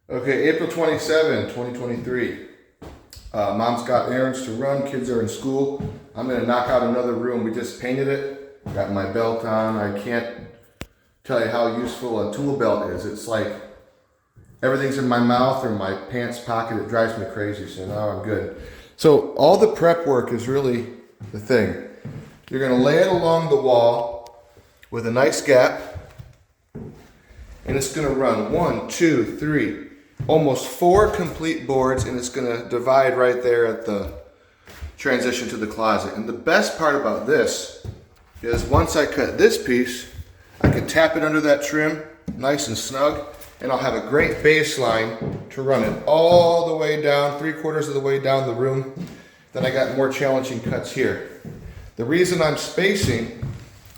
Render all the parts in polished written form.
Okay, April 27, 2023. Mom's got errands to run, kids are in school. I'm gonna knock out another room. We just painted it, got my belt on. I can't tell you how useful a tool belt is. It's like everything's in my mouth or my pants pocket. It drives me crazy, so now I'm good. So all the prep work is really the thing. You're gonna lay it along the wall with a nice gap, and it's gonna run 1, 2, 3, almost 4 complete boards, and it's gonna divide right there at the transition to the closet. And the best part about this is once I cut this piece, I can tap it under that trim, nice and snug, and I'll have a great baseline to run it all the way down, 3/4 of the way down the room. Then I got more challenging cuts here. The reason I'm spacing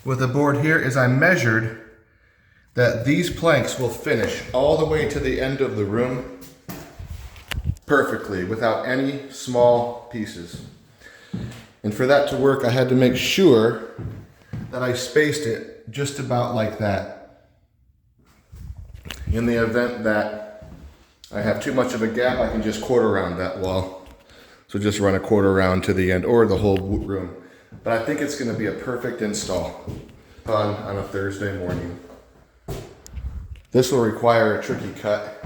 with the board here is I measured that these planks will finish all the way to the end of the room perfectly without any small pieces. And for that to work, I had to make sure that I spaced it just about like that. In the event that I have too much of a gap, I can just quarter round that wall. So just run a quarter round to the end or the whole room. But I think it's gonna be a perfect install. Fun on a Thursday morning. This will require a tricky cut.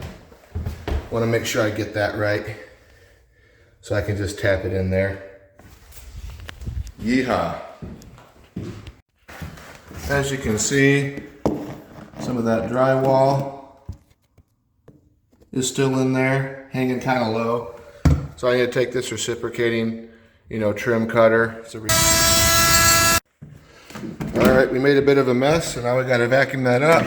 I want to make sure I get that right. So I can just tap it in there. Yeehaw. As you can see, some of that drywall is still in there, hanging kind of low. So I need to take this reciprocating, trim cutter. All right, we made a bit of a mess, so now we got to vacuum that up.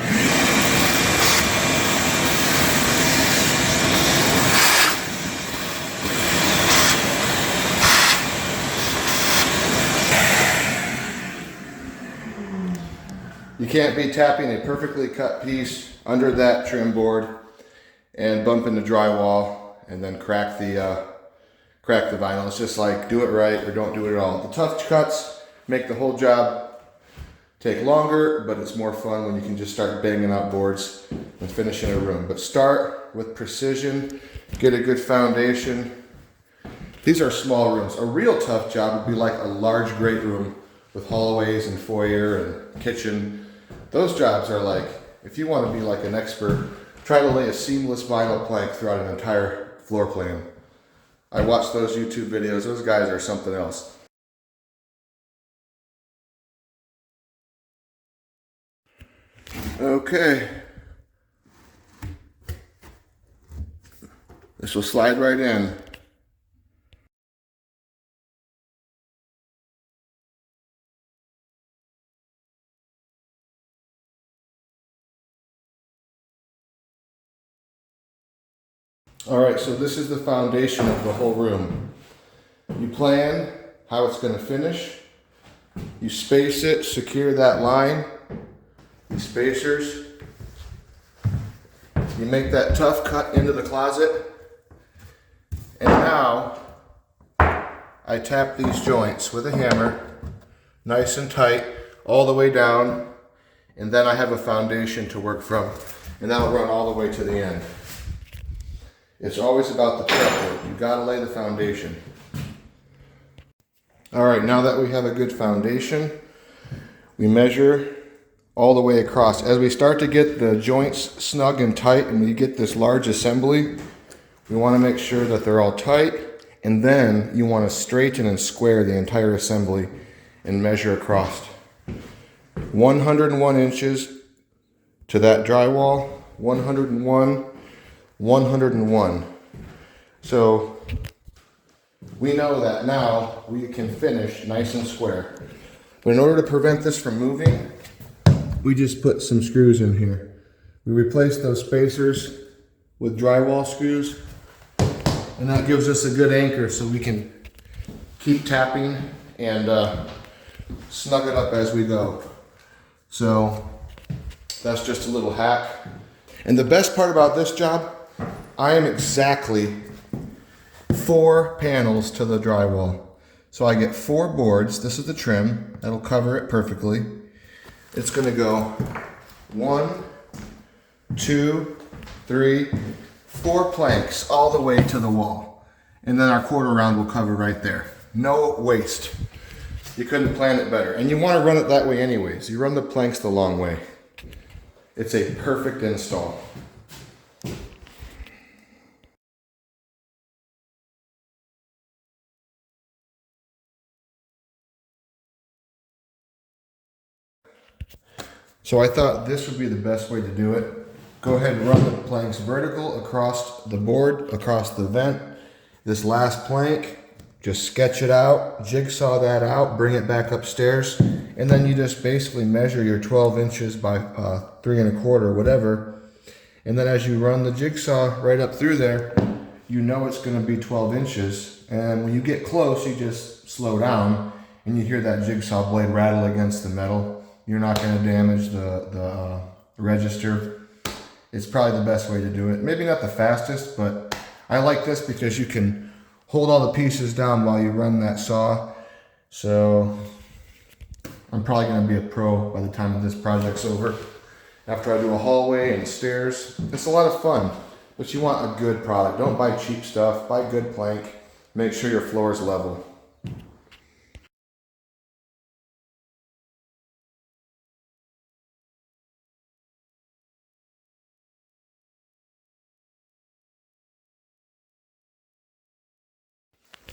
You can't be tapping a perfectly cut piece under that trim board and bumping the drywall and then crack the vinyl. It's just like do it right or don't do it at all. The tough cuts make the whole job take longer, but it's more fun when you can just start banging out boards and finishing a room. But start with precision, get a good foundation. These are small rooms. A real tough job would be like a large great room with hallways and foyer and kitchen. Those jobs are like, if you want to be like an expert, try to lay a seamless vinyl plank throughout an entire floor plan. I watched those YouTube videos. Those guys are something else. Okay. This will slide right in. All right, so this is the foundation of the whole room. You plan how it's going to finish. You space it, secure that line, these spacers. You make that tough cut into the closet. And now I tap these joints with a hammer, nice and tight, all the way down. And then I have a foundation to work from. And that'll run all the way to the end. It's always about the prep work. You gotta lay the foundation. All right, now that we have a good foundation, we measure all the way across. As we start to get the joints snug and tight and we get this large assembly, we wanna make sure that they're all tight, and then you wanna straighten and square the entire assembly and measure across. 101 inches to that drywall, 101, 101. So we know that now we can finish nice and square. But in order to prevent this from moving, we just put some screws in here. We replace those spacers with drywall screws, and that gives us a good anchor so we can keep tapping and snug it up as we go. So that's just a little hack. And the best part about this job, I am exactly 4 panels to the drywall. So I get 4 boards. This is the trim. That'll cover it perfectly. It's gonna go 1, 2, 3, 4 planks all the way to the wall. And then our quarter round will cover right there. No waste. You couldn't plan it better. And you want to run it that way anyways. You run the planks the long way. It's a perfect install. So I thought this would be the best way to do it. Go ahead and run the planks vertical across the board, across the vent. This last plank, just sketch it out, jigsaw that out, bring it back upstairs, and then you just basically measure your 12 inches by 3 1/4, whatever. And then as you run the jigsaw right up through there, you know it's gonna be 12 inches. And when you get close, you just slow down and you hear that jigsaw blade rattle against the metal. You're not gonna damage the register. It's probably the best way to do it. Maybe not the fastest, but I like this because you can hold all the pieces down while you run that saw. So I'm probably gonna be a pro by the time this project's over. After I do a hallway and stairs, it's a lot of fun, but you want a good product. Don't buy cheap stuff, buy good plank. Make sure your floor is level.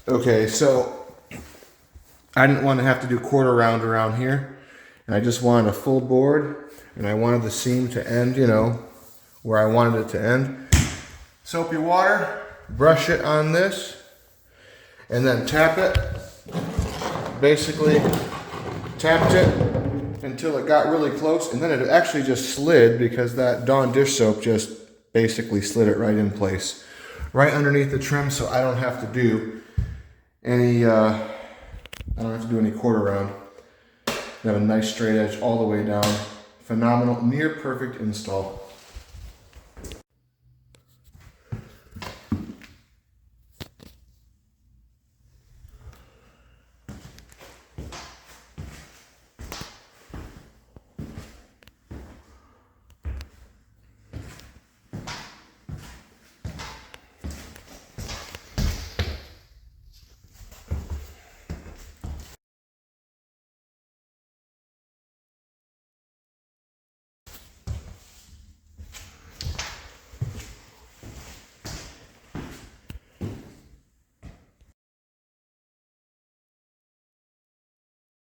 Okay, so I didn't want to have to do quarter round around here. And I just wanted a full board, and I wanted the seam to end, you know, where I wanted it to end. Soapy water, brush it on this, and then tap it. Basically tapped it until it got really close, and then it actually just slid because that Dawn dish soap just basically slid it right in place. Right underneath the trim, so I don't have to do any quarter round. You have a nice straight edge all the way down. Phenomenal, near perfect install.